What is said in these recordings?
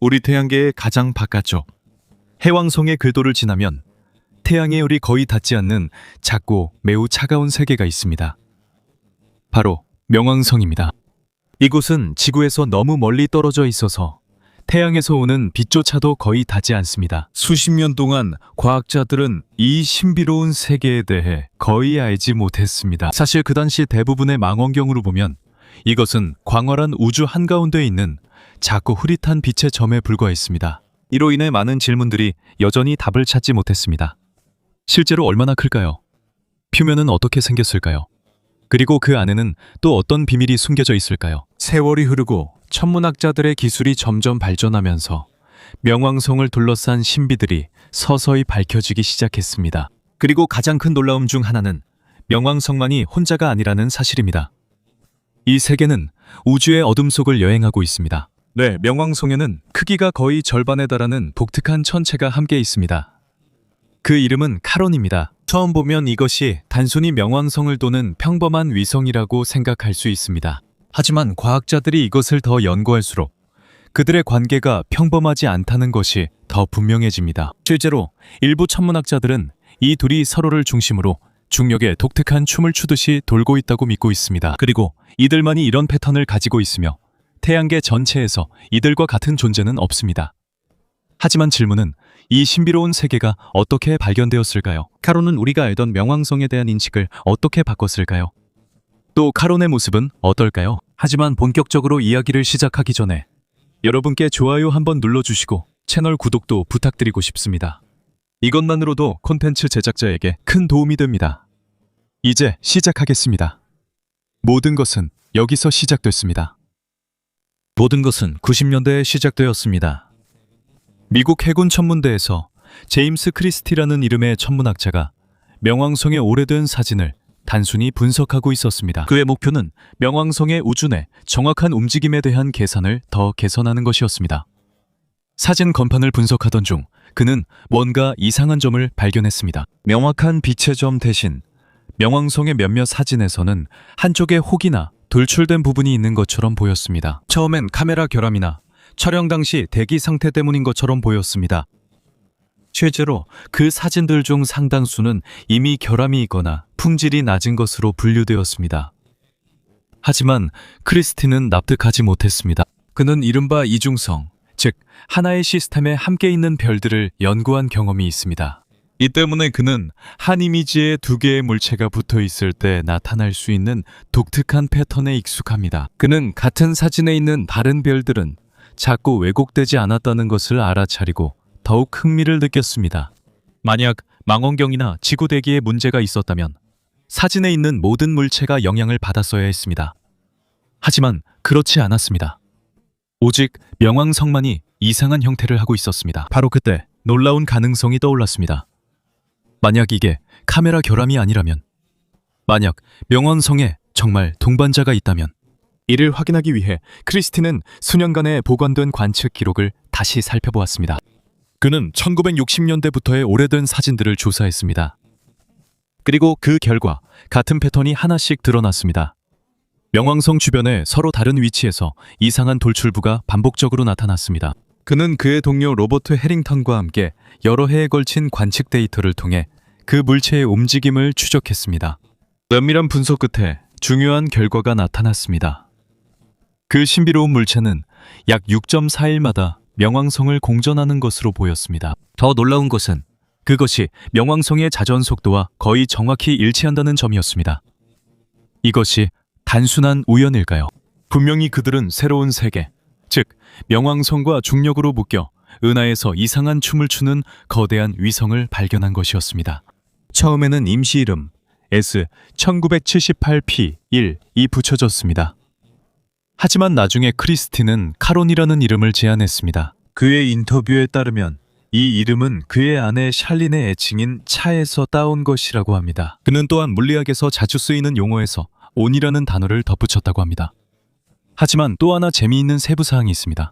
우리 태양계의 가장 바깥쪽 해왕성의 궤도를 지나면 태양의 열이 거의 닿지 않는 작고 매우 차가운 세계가 있습니다. 바로 명왕성입니다. 이곳은 지구에서 너무 멀리 떨어져 있어서 태양에서 오는 빛조차도 거의 닿지 않습니다. 수십 년 동안 과학자들은 이 신비로운 세계에 대해 거의 알지 못했습니다. 사실 그 당시 대부분의 망원경으로 보면 이것은 광활한 우주 한가운데에 있는 작고 흐릿한 빛의 점에 불과했습니다. 이로 인해 많은 질문들이 여전히 답을 찾지 못했습니다. 실제로 얼마나 클까요? 표면은 어떻게 생겼을까요? 그리고 그 안에는 또 어떤 비밀이 숨겨져 있을까요? 세월이 흐르고 천문학자들의 기술이 점점 발전하면서 명왕성을 둘러싼 신비들이 서서히 밝혀지기 시작했습니다. 그리고 가장 큰 놀라움 중 하나는 명왕성만이 혼자가 아니라는 사실입니다. 이 세계는 우주의 어둠 속을 여행하고 있습니다. 네, 명왕성에는 크기가 거의 절반에 달하는 독특한 천체가 함께 있습니다. 그 이름은 카론입니다. 처음 보면 이것이 단순히 명왕성을 도는 평범한 위성이라고 생각할 수 있습니다. 하지만 과학자들이 이것을 더 연구할수록 그들의 관계가 평범하지 않다는 것이 더 분명해집니다. 실제로 일부 천문학자들은 이 둘이 서로를 중심으로 중력의 독특한 춤을 추듯이 돌고 있다고 믿고 있습니다. 그리고 이들만이 이런 패턴을 가지고 있으며 태양계 전체에서 이들과 같은 존재는 없습니다. 하지만 질문은 이 신비로운 세계가 어떻게 발견되었을까요? 카론은 우리가 알던 명왕성에 대한 인식을 어떻게 바꿨을까요? 또 카론의 모습은 어떨까요? 하지만 본격적으로 이야기를 시작하기 전에 여러분께 좋아요 한번 눌러주시고 채널 구독도 부탁드리고 싶습니다. 이것만으로도 콘텐츠 제작자에게 큰 도움이 됩니다. 이제 시작하겠습니다. 모든 것은 여기서 시작됐습니다. 모든 것은 90년대에 시작되었습니다. 미국 해군 천문대에서 제임스 크리스티라는 이름의 천문학자가 명왕성의 오래된 사진을 단순히 분석하고 있었습니다. 그의 목표는 명왕성의 우주 내 정확한 움직임에 대한 계산을 더 개선하는 것이었습니다. 사진 건판을 분석하던 중 그는 뭔가 이상한 점을 발견했습니다. 명확한 빛의 점 대신 명왕성의 몇몇 사진에서는 한쪽에 혹이나 돌출된 부분이 있는 것처럼 보였습니다. 처음엔 카메라 결함이나 촬영 당시 대기 상태 때문인 것처럼 보였습니다. 실제로 그 사진들 중 상당수는 이미 결함이 있거나 품질이 낮은 것으로 분류되었습니다. 하지만 크리스티는 납득하지 못했습니다. 그는 이른바 이중성, 즉 하나의 시스템에 함께 있는 별들을 연구한 경험이 있습니다. 이 때문에 그는 한 이미지에 두 개의 물체가 붙어 있을 때 나타날 수 있는 독특한 패턴에 익숙합니다. 그는 같은 사진에 있는 다른 별들은 자꾸 왜곡되지 않았다는 것을 알아차리고 더욱 흥미를 느꼈습니다. 만약 망원경이나 지구 대기에 문제가 있었다면 사진에 있는 모든 물체가 영향을 받았어야 했습니다. 하지만 그렇지 않았습니다. 오직 명왕성만이 이상한 형태를 하고 있었습니다. 바로 그때 놀라운 가능성이 떠올랐습니다. 만약 이게 카메라 결함이 아니라면, 만약 명왕성에 정말 동반자가 있다면, 이를 확인하기 위해 크리스티는 수년간의 보관된 관측 기록을 다시 살펴보았습니다. 그는 1960년대부터의 오래된 사진들을 조사했습니다. 그리고 그 결과 같은 패턴이 하나씩 드러났습니다. 명왕성 주변에 서로 다른 위치에서 이상한 돌출부가 반복적으로 나타났습니다. 그는 그의 동료 로버트 해링턴과 함께 여러 해에 걸친 관측 데이터를 통해 그 물체의 움직임을 추적했습니다. 면밀한 분석 끝에 중요한 결과가 나타났습니다. 그 신비로운 물체는 약 6.4일마다 명왕성을 공전하는 것으로 보였습니다. 더 놀라운 것은 그것이 명왕성의 자전 속도와 거의 정확히 일치한다는 점이었습니다. 이것이 단순한 우연일까요? 분명히 그들은 새로운 세계, 즉 명왕성과 중력으로 묶여 은하에서 이상한 춤을 추는 거대한 위성을 발견한 것이었습니다. 처음에는 임시 이름 S1978P1이 붙여졌습니다. 하지만 나중에 크리스티는 카론이라는 이름을 제안했습니다. 그의 인터뷰에 따르면 이 이름은 그의 아내 샬린의 애칭인 차에서 따온 것이라고 합니다. 그는 또한 물리학에서 자주 쓰이는 용어에서 온이라는 단어를 덧붙였다고 합니다. 하지만 또 하나 재미있는 세부사항이 있습니다.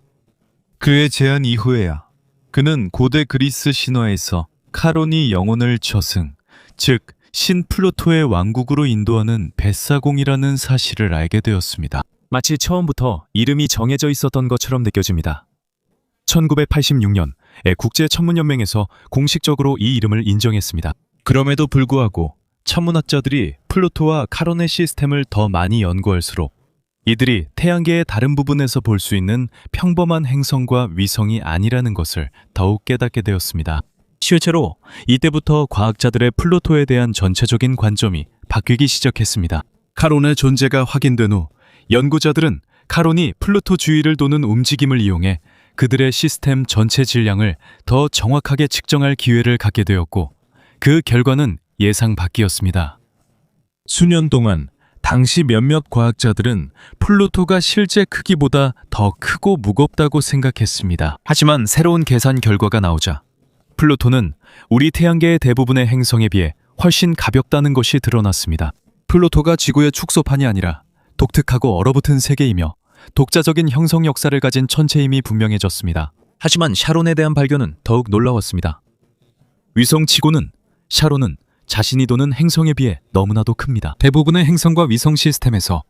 그의 제안 이후에야 그는 고대 그리스 신화에서 카론이 영혼을 저승, 즉 신 플루토의 왕국으로 인도하는 뱃사공이라는 사실을 알게 되었습니다. 마치 처음부터 이름이 정해져 있었던 것처럼 느껴집니다. 1986년 국제천문연맹에서 공식적으로 이 이름을 인정했습니다. 그럼에도 불구하고 천문학자들이 플루토와 카론의 시스템을 더 많이 연구할수록 이들이 태양계의 다른 부분에서 볼 수 있는 평범한 행성과 위성이 아니라는 것을 더욱 깨닫게 되었습니다. 실제로 이때부터 과학자들의 플루토에 대한 전체적인 관점이 바뀌기 시작했습니다. 카론의 존재가 확인된 후 연구자들은 카론이 플루토 주위를 도는 움직임을 이용해 그들의 시스템 전체 질량을 더 정확하게 측정할 기회를 갖게 되었고 그 결과는 예상 밖이었습니다. 수년 동안 당시 몇몇 과학자들은 플루토가 실제 크기보다 더 크고 무겁다고 생각했습니다. 하지만 새로운 계산 결과가 나오자 플루토는 우리 태양계의 대부분의 행성에 비해 훨씬 가볍다는 것이 드러났습니다. 플루토가 지구의 축소판이 아니라 독특하고 얼어붙은 세계이며 독자적인 형성 역사를 가진 천체임이 분명해졌습니다. 하지만 샤론에 대한 발견은 더욱 놀라웠습니다. 위성치고는 샤론은 자신이 도는 행성에 비해 너무나도 큽니다. 대부분의 행성과 위성 시스템에서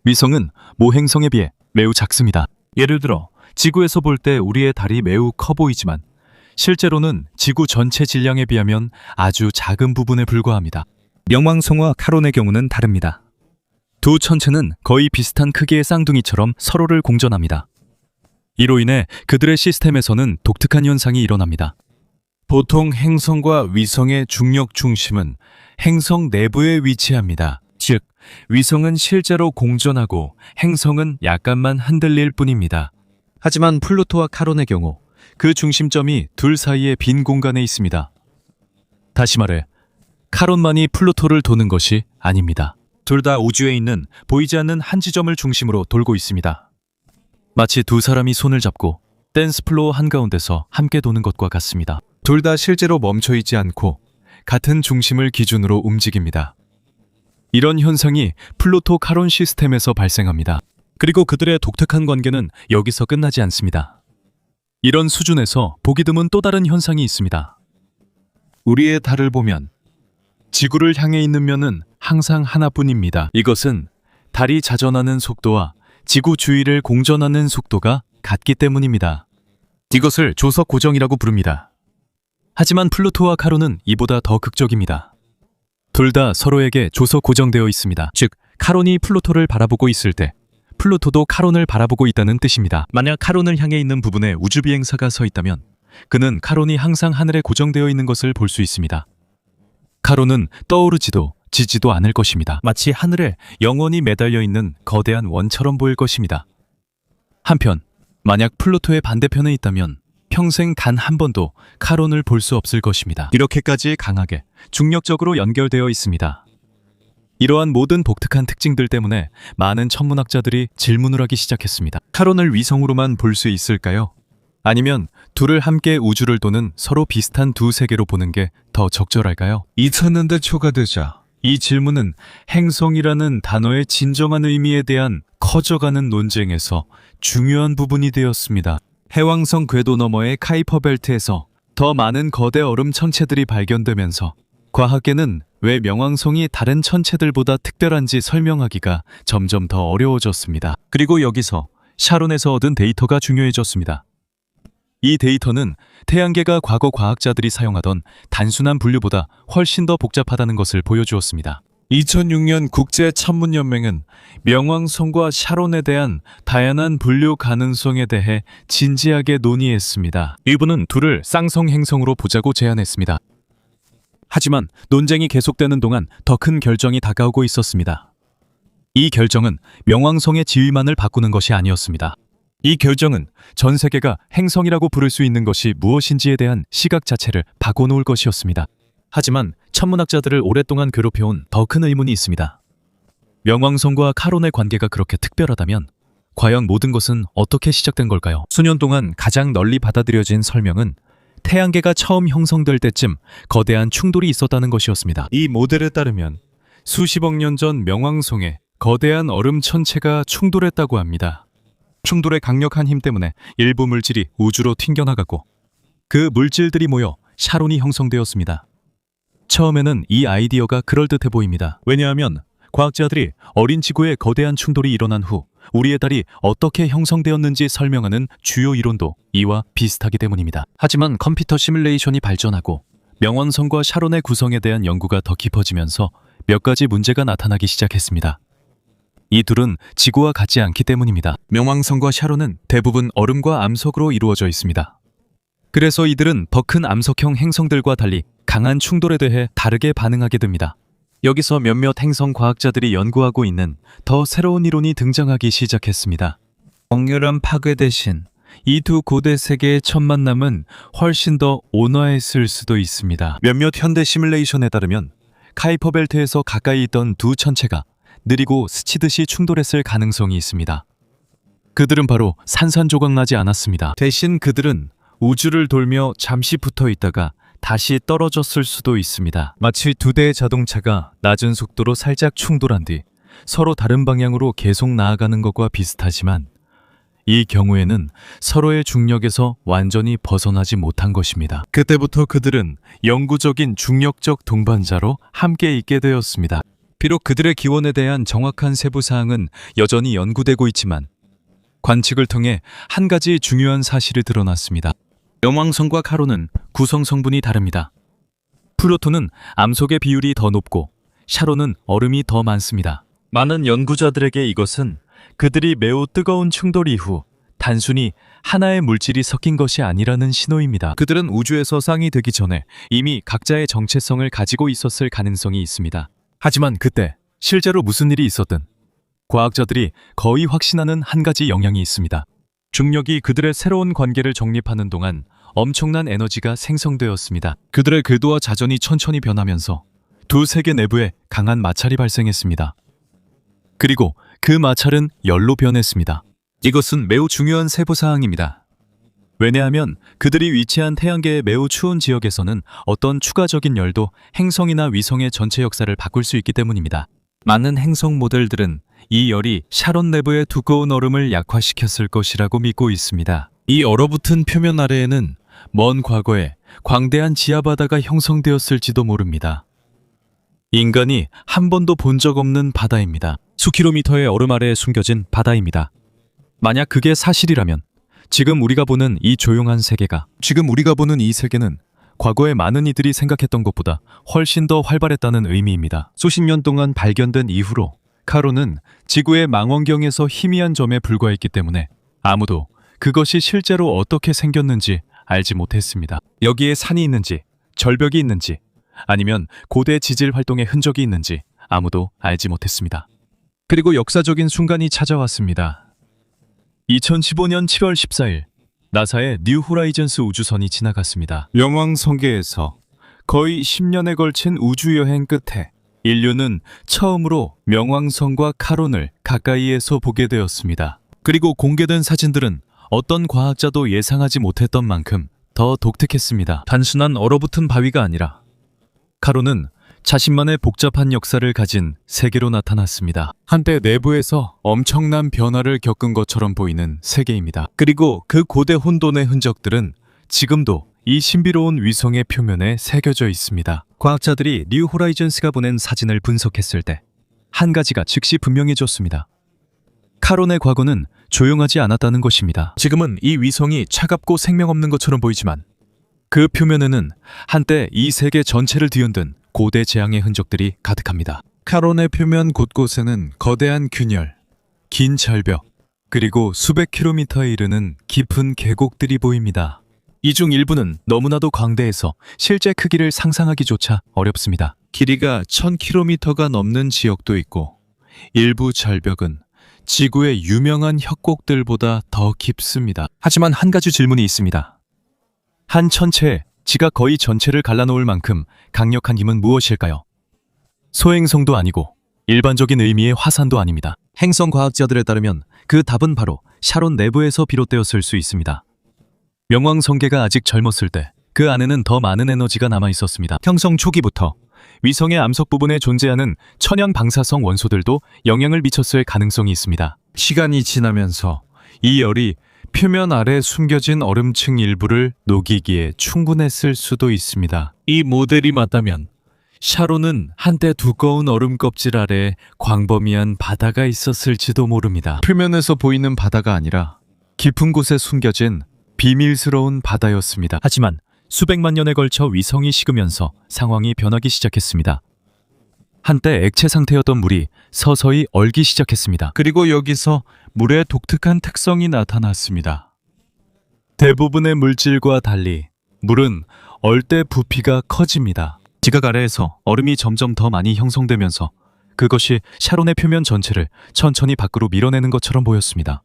위성은 모행성에 비해 매우 작습니다. 예를 들어 지구에서 볼 때 우리의 달이 매우 커 보이지만 실제로는 지구 전체 질량에 비하면 아주 작은 부분에 불과합니다. 명왕성과 카론의 경우는 다릅니다. 두 천체는 거의 비슷한 크기의 쌍둥이처럼 서로를 공전합니다. 이로 인해 그들의 시스템에서는 독특한 현상이 일어납니다. 보통 행성과 위성의 중력 중심은 행성 내부에 위치합니다. 즉, 위성은 실제로 공전하고 행성은 약간만 흔들릴 뿐입니다. 하지만 플루토와 카론의 경우 그 중심점이 둘 사이의 빈 공간에 있습니다. 다시 말해, 카론만이 플루토를 도는 것이 아닙니다. 둘 다 우주에 있는 보이지 않는 한 지점을 중심으로 돌고 있습니다. 마치 두 사람이 손을 잡고 댄스 플로어 한가운데서 함께 도는 것과 같습니다. 둘 다 실제로 멈춰 있지 않고 같은 중심을 기준으로 움직입니다. 이런 현상이 플루토 카론 시스템에서 발생합니다. 그리고 그들의 독특한 관계는 여기서 끝나지 않습니다. 이런 수준에서 보기 드문 또 다른 현상이 있습니다. 우리의 달을 보면 지구를 향해 있는 면은 항상 하나뿐입니다. 이것은 달이 자전하는 속도와 지구 주위를 공전하는 속도가 같기 때문입니다. 이것을 조석 고정이라고 부릅니다. 하지만 플루토와 카론은 이보다 더 극적입니다. 둘 다 서로에게 조석 고정되어 있습니다. 즉, 카론이 플루토를 바라보고 있을 때 플루토도 카론을 바라보고 있다는 뜻입니다. 만약 카론을 향해 있는 부분에 우주비행사가 서 있다면 그는 카론이 항상 하늘에 고정되어 있는 것을 볼 수 있습니다. 카론은 떠오르지도 지지도 않을 것입니다. 마치 하늘에 영원히 매달려 있는 거대한 원처럼 보일 것입니다. 한편, 만약 플루토의 반대편에 있다면 평생 단 한 번도 카론을 볼 수 없을 것입니다. 이렇게까지 강하게 중력적으로 연결되어 있습니다. 이러한 모든 독특한 특징들 때문에 많은 천문학자들이 질문을 하기 시작했습니다. 카론을 위성으로만 볼 수 있을까요? 아니면 둘을 함께 우주를 도는 서로 비슷한 두 세계로 보는 게 더 적절할까요? 2000년대 초가 되자 이 질문은 행성이라는 단어의 진정한 의미에 대한 커져가는 논쟁에서 중요한 부분이 되었습니다. 해왕성 궤도 너머의 카이퍼 벨트에서 더 많은 거대 얼음 천체들이 발견되면서 과학계는 왜 명왕성이 다른 천체들보다 특별한지 설명하기가 점점 더 어려워졌습니다. 그리고 여기서 샤론에서 얻은 데이터가 중요해졌습니다. 이 데이터는 태양계가 과거 과학자들이 사용하던 단순한 분류보다 훨씬 더 복잡하다는 것을 보여주었습니다. 2006년 국제천문연맹은 명왕성과 샤론에 대한 다양한 분류 가능성에 대해 진지하게 논의했습니다. 일부는 둘을 쌍성 행성으로 보자고 제안했습니다. 하지만 논쟁이 계속되는 동안 더 큰 결정이 다가오고 있었습니다. 이 결정은 명왕성의 지위만을 바꾸는 것이 아니었습니다. 이 결정은 전 세계가 행성이라고 부를 수 있는 것이 무엇인지에 대한 시각 자체를 바꿔놓을 것이었습니다. 하지만 천문학자들을 오랫동안 괴롭혀온 더 큰 의문이 있습니다. 명왕성과 카론의 관계가 그렇게 특별하다면 과연 모든 것은 어떻게 시작된 걸까요? 수년 동안 가장 널리 받아들여진 설명은 태양계가 처음 형성될 때쯤 거대한 충돌이 있었다는 것이었습니다. 이 모델에 따르면 수십억 년 전 명왕성에 거대한 얼음 천체가 충돌했다고 합니다. 충돌의 강력한 힘 때문에 일부 물질이 우주로 튕겨나갔고 그 물질들이 모여 샤론이 형성되었습니다. 처음에는 이 아이디어가 그럴듯해 보입니다. 왜냐하면 과학자들이 어린 지구에 거대한 충돌이 일어난 후 우리의 달이 어떻게 형성되었는지 설명하는 주요 이론도 이와 비슷하기 때문입니다. 하지만 컴퓨터 시뮬레이션이 발전하고 명왕성과 샤론의 구성에 대한 연구가 더 깊어지면서 몇 가지 문제가 나타나기 시작했습니다. 이 둘은 지구와 같지 않기 때문입니다. 명왕성과 샤론은 대부분 얼음과 암석으로 이루어져 있습니다. 그래서 이들은 더 큰 암석형 행성들과 달리 강한 충돌에 대해 다르게 반응하게 됩니다. 여기서 몇몇 행성 과학자들이 연구하고 있는 더 새로운 이론이 등장하기 시작했습니다. 격렬한 파괴 대신 이 두 고대 세계의 첫 만남은 훨씬 더 온화했을 수도 있습니다. 몇몇 현대 시뮬레이션에 따르면 카이퍼 벨트에서 가까이 있던 두 천체가 느리고 스치듯이 충돌했을 가능성이 있습니다. 그들은 바로 산산조각나지 않았습니다. 대신 그들은 우주를 돌며 잠시 붙어 있다가 다시 떨어졌을 수도 있습니다. 마치 두 대의 자동차가 낮은 속도로 살짝 충돌한 뒤 서로 다른 방향으로 계속 나아가는 것과 비슷하지만 이 경우에는 서로의 중력에서 완전히 벗어나지 못한 것입니다. 그때부터 그들은 영구적인 중력적 동반자로 함께 있게 되었습니다. 비록 그들의 기원에 대한 정확한 세부 사항은 여전히 연구되고 있지만 관측을 통해 한 가지 중요한 사실이 드러났습니다. 명왕성과 카론은 구성 성분이 다릅니다. 플루토는 암석의 비율이 더 높고 샤론은 얼음이 더 많습니다. 많은 연구자들에게 이것은 그들이 매우 뜨거운 충돌 이후 단순히 하나의 물질이 섞인 것이 아니라는 신호입니다. 그들은 우주에서 쌍이 되기 전에 이미 각자의 정체성을 가지고 있었을 가능성이 있습니다. 하지만 그때 실제로 무슨 일이 있었든 과학자들이 거의 확신하는 한 가지 영향이 있습니다. 중력이 그들의 새로운 관계를 정립하는 동안 엄청난 에너지가 생성되었습니다. 그들의 궤도와 자전이 천천히 변하면서 두 세계 내부에 강한 마찰이 발생했습니다. 그리고 그 마찰은 열로 변했습니다. 이것은 매우 중요한 세부사항입니다. 왜냐하면 그들이 위치한 태양계의 매우 추운 지역에서는 어떤 추가적인 열도 행성이나 위성의 전체 역사를 바꿀 수 있기 때문입니다. 많은 행성 모델들은 이 열이 샤론 내부의 두꺼운 얼음을 약화시켰을 것이라고 믿고 있습니다. 이 얼어붙은 표면 아래에는 먼 과거에 광대한 지하바다가 형성되었을지도 모릅니다. 인간이 한 번도 본 적 없는 바다입니다. 수킬로미터의 얼음 아래에 숨겨진 바다입니다. 만약 그게 사실이라면 지금 우리가 보는 이 조용한 세계가 과거에 많은 이들이 생각했던 것보다 훨씬 더 활발했다는 의미입니다. 수십 년 동안 발견된 이후로 카론은 지구의 망원경에서 희미한 점에 불과했기 때문에 아무도 그것이 실제로 어떻게 생겼는지 알지 못했습니다. 여기에 산이 있는지, 절벽이 있는지, 아니면 고대 지질 활동의 흔적이 있는지 아무도 알지 못했습니다. 그리고 역사적인 순간이 찾아왔습니다. 2015년 7월 14일 나사의 뉴 호라이즌스 우주선이 지나갔습니다. 명왕성계에서 거의 10년에 걸친 우주여행 끝에 인류는 처음으로 명왕성과 카론을 가까이에서 보게 되었습니다. 그리고 공개된 사진들은 어떤 과학자도 예상하지 못했던 만큼 더 독특했습니다. 단순한 얼어붙은 바위가 아니라 카론은 자신만의 복잡한 역사를 가진 세계로 나타났습니다. 한때 내부에서 엄청난 변화를 겪은 것처럼 보이는 세계입니다. 그리고 그 고대 혼돈의 흔적들은 지금도 이 신비로운 위성의 표면에 새겨져 있습니다. 과학자들이 뉴 호라이즌스가 보낸 사진을 분석했을 때 한 가지가 즉시 분명해졌습니다. 카론의 과거는 조용하지 않았다는 것입니다. 지금은 이 위성이 차갑고 생명 없는 것처럼 보이지만 그 표면에는 한때 이 세계 전체를 뒤흔든 고대 재앙의 흔적들이 가득합니다. 카론의 표면 곳곳에는 거대한 균열, 긴 절벽, 그리고 수백 킬로미터에 이르는 깊은 계곡들이 보입니다. 이 중 일부는 너무나도 광대해서 실제 크기를 상상하기조차 어렵습니다. 길이가 1000km가 넘는 지역도 있고 일부 절벽은 지구의 유명한 협곡들보다 더 깊습니다. 하지만 한 가지 질문이 있습니다. 한 천체에 지가 거의 전체를 갈라놓을 만큼 강력한 힘은 무엇일까요? 소행성도 아니고 일반적인 의미의 화산도 아닙니다. 행성 과학자들에 따르면 그 답은 바로 샤론 내부에서 비롯되었을 수 있습니다. 명왕성계가 아직 젊었을 때 그 안에는 더 많은 에너지가 남아 있었습니다. 형성 초기부터 위성의 암석 부분에 존재하는 천연 방사성 원소들도 영향을 미쳤을 가능성이 있습니다. 시간이 지나면서 이 열이 표면 아래 숨겨진 얼음층 일부를 녹이기에 충분했을 수도 있습니다. 이 모델이 맞다면 샤론은 한때 두꺼운 얼음 껍질 아래 광범위한 바다가 있었을지도 모릅니다. 표면에서 보이는 바다가 아니라 깊은 곳에 숨겨진 비밀스러운 바다였습니다. 하지만 수백만 년에 걸쳐 위성이 식으면서 상황이 변하기 시작했습니다. 한때 액체 상태였던 물이 서서히 얼기 시작했습니다. 그리고 여기서 물의 독특한 특성이 나타났습니다. 대부분의 물질과 달리 물은 얼 때 부피가 커집니다. 지각 아래에서 얼음이 점점 더 많이 형성되면서 그것이 샤론의 표면 전체를 천천히 밖으로 밀어내는 것처럼 보였습니다.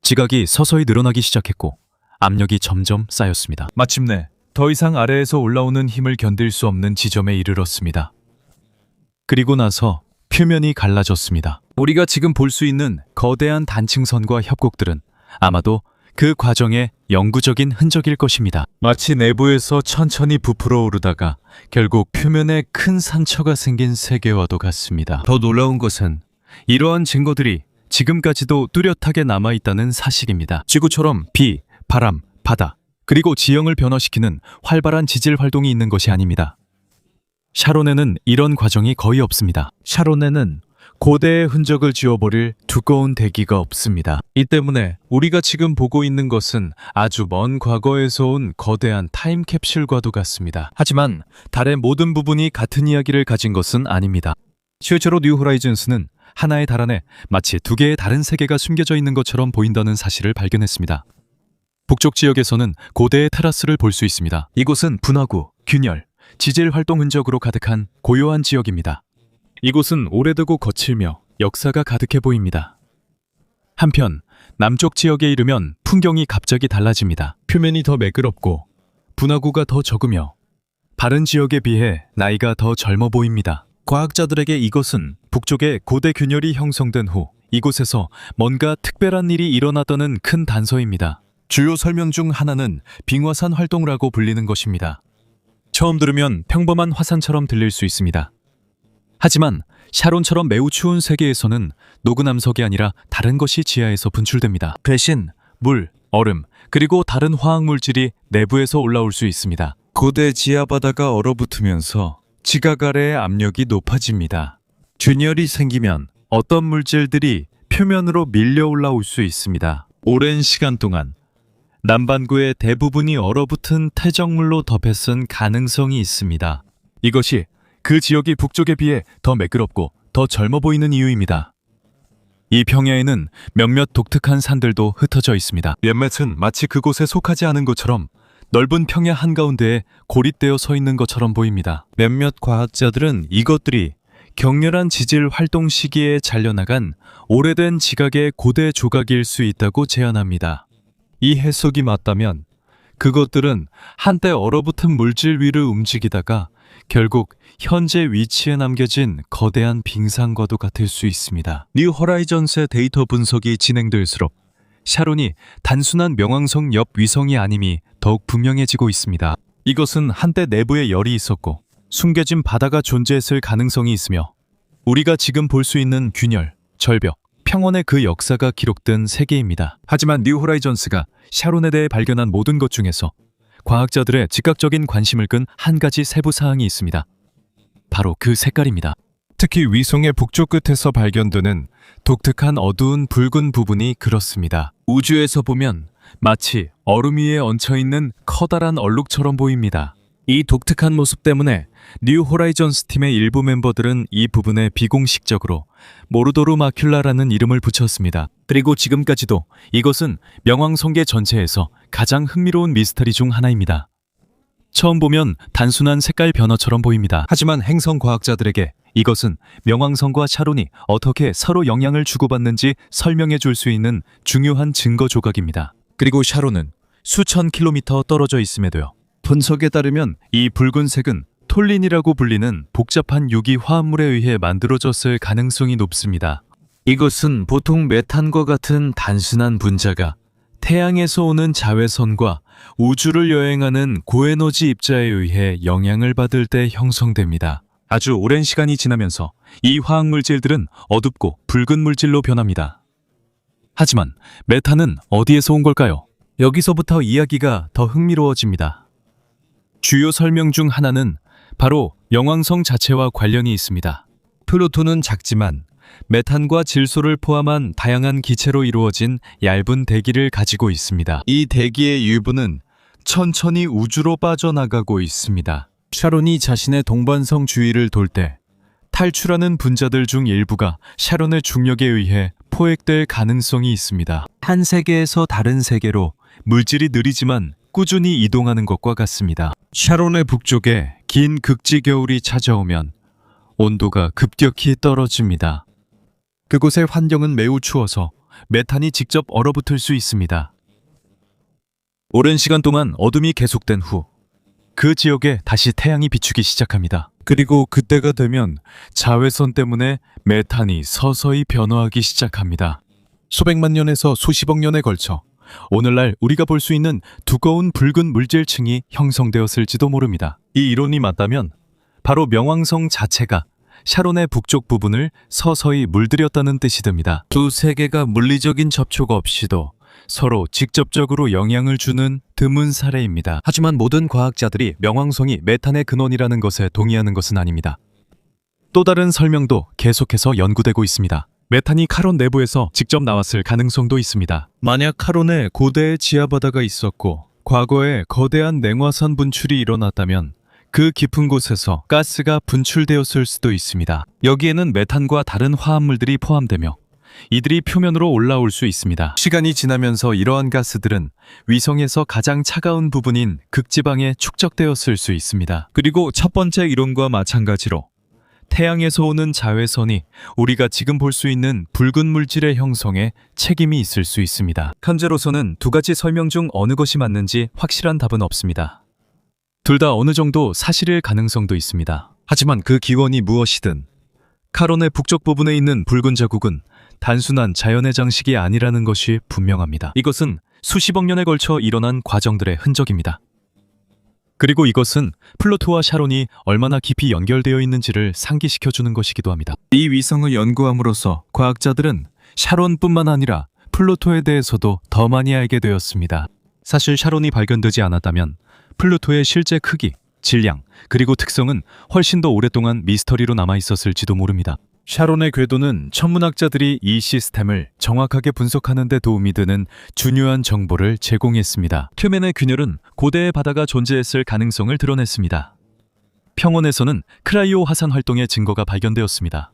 지각이 서서히 늘어나기 시작했고 압력이 점점 쌓였습니다. 마침내 더 이상 아래에서 올라오는 힘을 견딜 수 없는 지점에 이르렀습니다. 그리고 나서 표면이 갈라졌습니다. 우리가 지금 볼 수 있는 거대한 단층선과 협곡들은 아마도 그 과정의 영구적인 흔적일 것입니다. 마치 내부에서 천천히 부풀어 오르다가 결국 표면에 큰 상처가 생긴 세계와도 같습니다. 더 놀라운 것은 이러한 증거들이 지금까지도 뚜렷하게 남아있다는 사실입니다. 지구처럼 비, 바람, 바다, 그리고 지형을 변화시키는 활발한 지질 활동이 있는 것이 아닙니다. 샤론에는 이런 과정이 거의 없습니다. 샤론에는 고대의 흔적을 지워버릴 두꺼운 대기가 없습니다. 이 때문에 우리가 지금 보고 있는 것은 아주 먼 과거에서 온 거대한 타임캡슐과도 같습니다. 하지만 달의 모든 부분이 같은 이야기를 가진 것은 아닙니다. 실제로 뉴 호라이즌스는 하나의 달 안에 마치 두 개의 다른 세계가 숨겨져 있는 것처럼 보인다는 사실을 발견했습니다. 북쪽 지역에서는 고대의 테라스를 볼 수 있습니다. 이곳은 분화구, 균열, 지질 활동 흔적으로 가득한 고요한 지역입니다. 이곳은 오래되고 거칠며 역사가 가득해 보입니다. 한편 남쪽 지역에 이르면 풍경이 갑자기 달라집니다. 표면이 더 매끄럽고 분화구가 더 적으며 다른 지역에 비해 나이가 더 젊어 보입니다. 과학자들에게 이것은 북쪽에 고대 균열이 형성된 후 이곳에서 뭔가 특별한 일이 일어났다는 큰 단서입니다. 주요 설명 중 하나는 빙화산 활동이라고 불리는 것입니다. 처음 들으면 평범한 화산처럼 들릴 수 있습니다. 하지만 샤론처럼 매우 추운 세계에서는 노근암석이 아니라 다른 것이 지하에서 분출됩니다. 대신 물, 얼음, 그리고 다른 화학물질이 내부에서 올라올 수 있습니다. 고대 지하바다가 얼어붙으면서 지각 아래의 압력이 높아집니다. 균열이 생기면 어떤 물질들이 표면으로 밀려 올라올 수 있습니다. 오랜 시간 동안 남반구의 대부분이 얼어붙은 퇴적물로 덮여쓴 가능성이 있습니다. 이것이 그 지역이 북쪽에 비해 더 매끄럽고 더 젊어 보이는 이유입니다. 이 평야에는 몇몇 독특한 산들도 흩어져 있습니다. 몇몇은 마치 그곳에 속하지 않은 것처럼 넓은 평야 한가운데에 고립되어 서 있는 것처럼 보입니다. 몇몇 과학자들은 이것들이 격렬한 지질 활동 시기에 잘려나간 오래된 지각의 고대 조각일 수 있다고 제안합니다. 이 해석이 맞다면 그것들은 한때 얼어붙은 물질 위를 움직이다가 결국 현재 위치에 남겨진 거대한 빙산과도 같을 수 있습니다. 뉴 호라이전스의 데이터 분석이 진행될수록 샤론이 단순한 명왕성 옆 위성이 아님이 더욱 분명해지고 있습니다. 이것은 한때 내부에 열이 있었고 숨겨진 바다가 존재했을 가능성이 있으며 우리가 지금 볼 수 있는 균열, 절벽, 평원의 그 역사가 기록된 세계입니다. 하지만 뉴 호라이전스가 샤론에 대해 발견한 모든 것 중에서 과학자들의 즉각적인 관심을 끈 한 가지 세부 사항이 있습니다. 바로 그 색깔입니다. 특히 위성의 북쪽 끝에서 발견되는 독특한 어두운 붉은 부분이 그렇습니다. 우주에서 보면 마치 얼음 위에 얹혀있는 커다란 얼룩처럼 보입니다. 이 독특한 모습 때문에 뉴 호라이전스 팀의 일부 멤버들은 이 부분에 비공식적으로 모르도르 마큘라라는 이름을 붙였습니다. 그리고 지금까지도 이것은 명왕성계 전체에서 가장 흥미로운 미스터리 중 하나입니다. 처음 보면 단순한 색깔 변화처럼 보입니다. 하지만 행성 과학자들에게 이것은 명왕성과 샤론이 어떻게 서로 영향을 주고받는지 설명해 줄 수 있는 중요한 증거 조각입니다. 그리고 샤론은 수천 킬로미터 떨어져 있음에도요. 분석에 따르면 이 붉은색은 톨린이라고 불리는 복잡한 유기 화합물에 의해 만들어졌을 가능성이 높습니다. 이것은 보통 메탄과 같은 단순한 분자가 태양에서 오는 자외선과 우주를 여행하는 고에너지 입자에 의해 영향을 받을 때 형성됩니다. 아주 오랜 시간이 지나면서 이 화학물질들은 어둡고 붉은 물질로 변합니다. 하지만 메탄은 어디에서 온 걸까요? 여기서부터 이야기가 더 흥미로워집니다. 주요 설명 중 하나는 바로 명왕성 자체와 관련이 있습니다. 플루토는 작지만 메탄과 질소를 포함한 다양한 기체로 이루어진 얇은 대기를 가지고 있습니다. 이 대기의 일부는 천천히 우주로 빠져나가고 있습니다. 샤론이 자신의 동반성 주위를 돌 때 탈출하는 분자들 중 일부가 샤론의 중력에 의해 포획될 가능성이 있습니다. 한 세계에서 다른 세계로 물질이 느리지만 꾸준히 이동하는 것과 같습니다. 샤론의 북쪽에 긴 극지 겨울이 찾아오면 온도가 급격히 떨어집니다. 그곳의 환경은 매우 추워서 메탄이 직접 얼어붙을 수 있습니다. 오랜 시간 동안 어둠이 계속된 후 그 지역에 다시 태양이 비추기 시작합니다. 그리고 그때가 되면 자외선 때문에 메탄이 서서히 변화하기 시작합니다. 수백만 년에서 수십억 년에 걸쳐 오늘날 우리가 볼 수 있는 두꺼운 붉은 물질층이 형성되었을지도 모릅니다. 이 이론이 맞다면 바로 명왕성 자체가 샤론의 북쪽 부분을 서서히 물들였다는 뜻이 됩니다. 두 세계가 물리적인 접촉 없이도 서로 직접적으로 영향을 주는 드문 사례입니다. 하지만 모든 과학자들이 명왕성이 메탄의 근원이라는 것에 동의하는 것은 아닙니다. 또 다른 설명도 계속해서 연구되고 있습니다. 메탄이 카론 내부에서 직접 나왔을 가능성도 있습니다. 만약 카론에 고대의 지하바다가 있었고 과거에 거대한 냉화산 분출이 일어났다면 그 깊은 곳에서 가스가 분출되었을 수도 있습니다. 여기에는 메탄과 다른 화합물들이 포함되며 이들이 표면으로 올라올 수 있습니다. 시간이 지나면서 이러한 가스들은 위성에서 가장 차가운 부분인 극지방에 축적되었을 수 있습니다. 그리고 첫 번째 이론과 마찬가지로 태양에서 오는 자외선이 우리가 지금 볼 수 있는 붉은 물질의 형성에 책임이 있을 수 있습니다. 현재로서는 두 가지 설명 중 어느 것이 맞는지 확실한 답은 없습니다. 둘 다 어느 정도 사실일 가능성도 있습니다. 하지만 그 기원이 무엇이든 카론의 북쪽 부분에 있는 붉은 자국은 단순한 자연의 장식이 아니라는 것이 분명합니다. 이것은 수십억 년에 걸쳐 일어난 과정들의 흔적입니다. 그리고 이것은 플루토와 샤론이 얼마나 깊이 연결되어 있는지를 상기시켜주는 것이기도 합니다. 이 위성을 연구함으로써 과학자들은 샤론뿐만 아니라 플루토에 대해서도 더 많이 알게 되었습니다. 사실 샤론이 발견되지 않았다면 플루토의 실제 크기, 질량, 그리고 특성은 훨씬 더 오랫동안 미스터리로 남아있었을지도 모릅니다. 샤론의 궤도는 천문학자들이 이 시스템을 정확하게 분석하는 데 도움이 되는 중요한 정보를 제공했습니다. 표면의 균열은 고대의 바다가 존재했을 가능성을 드러냈습니다. 평원에서는 크라이오 화산 활동의 증거가 발견되었습니다.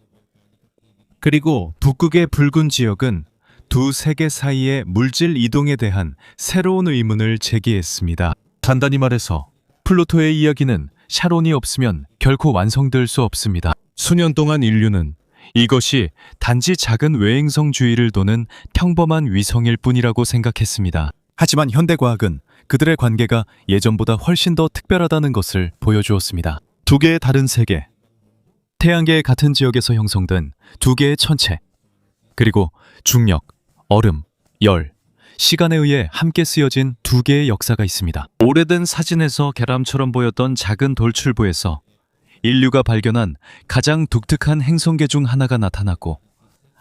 그리고 북극의 붉은 지역은 두 세계 사이의 물질 이동에 대한 새로운 의문을 제기했습니다. 간단히 말해서 플루토의 이야기는 샤론이 없으면 결코 완성될 수 없습니다. 수년 동안 인류는 이것이 단지 작은 외행성 주위를 도는 평범한 위성일 뿐이라고 생각했습니다. 하지만 현대과학은 그들의 관계가 예전보다 훨씬 더 특별하다는 것을 보여주었습니다. 두 개의 다른 세계, 태양계의 같은 지역에서 형성된 두 개의 천체, 그리고 중력, 얼음, 열, 시간에 의해 함께 쓰여진 두 개의 역사가 있습니다. 오래된 사진에서 계람처럼 보였던 작은 돌출부에서 인류가 발견한 가장 독특한 행성계 중 하나가 나타났고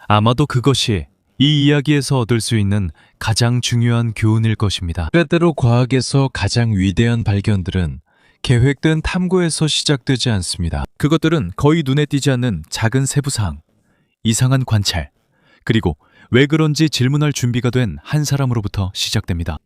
아마도 그것이 이 이야기에서 얻을 수 있는 가장 중요한 교훈일 것입니다. 때때로 과학에서 가장 위대한 발견들은 계획된 탐구에서 시작되지 않습니다. 그것들은 거의 눈에 띄지 않는 작은 세부사항, 이상한 관찰, 그리고 왜 그런지 질문할 준비가 된 한 사람으로부터 시작됩니다.